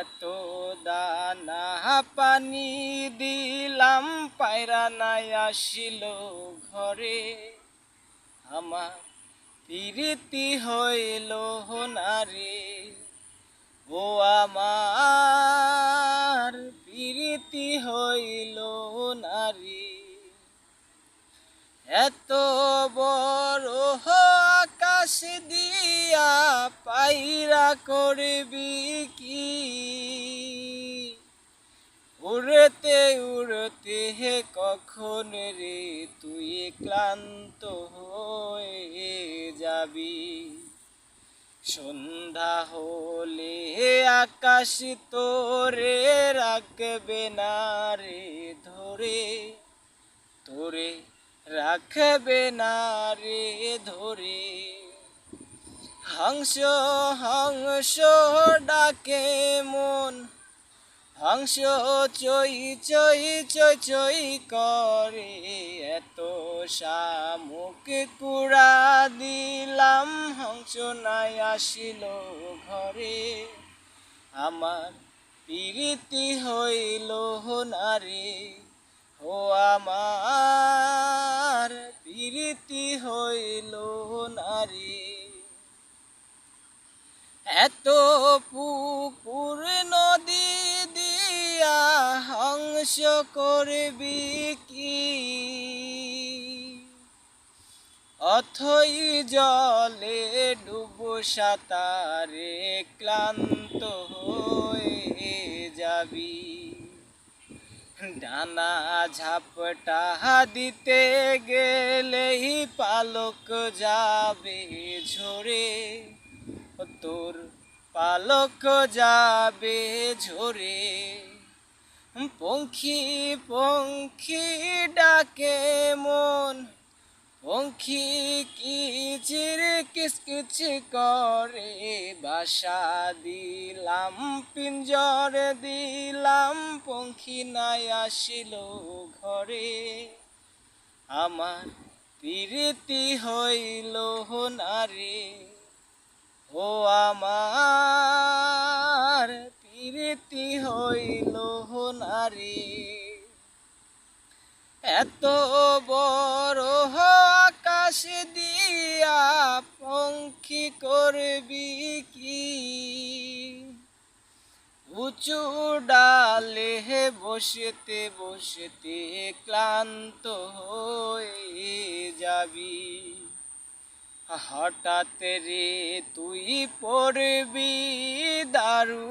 এত দানা পানি দিলাম পায়রা নাই আসিল ঘরে, আমার প্রীতি হইল নারে। ও আমার প্রীতি হইল নারে। এত বড় আকাশ দিয়া পায়রা করবি কি, উড়তে উড়তে কখন রে তুই ক্লান্ত হয়ে যাবি। সন্ধ্যা হলে আকাশ তোরে রাখবে না রে ধরে, তোরে রাখবে না রে ধরে। হংস হংস ডাকে মন, হংস চই চই চই চই করে। এত শামুক কুড়া দিলাম হংস নাই আসিল ঘরে, আমার প্রীতি হইল নারে। ও আমার প্রীতি হইল নারে। এত পুকুর নদী দিয়া হংস করবি কি, অথই জলে ডুব সাঁতারে ক্লান্ত হয়ে যাবি। ডানা ঝাপটা দিতে গেলেই পালক যাবে ঝরে, তোর পালক যাবে ঝরে। পঙ্খী পঙ্খী ডাকে মন, পঙ্খী কিচির কিচকিচ করে। বাসা দিলাম পিঞ্জর দিলাম পঙ্খী নাই আসিল ঘরে, আমার প্রীতি হইল নারে। ও আমার প্রীতি হইল নারে। এত বড় আকাশ দিয়া পঙ্খী করবি কি, উঁচু ডালে বসতে বসতে ক্লান্ত হয়ে যাবি। হঠাৎ রে তুই পড়বি দারু।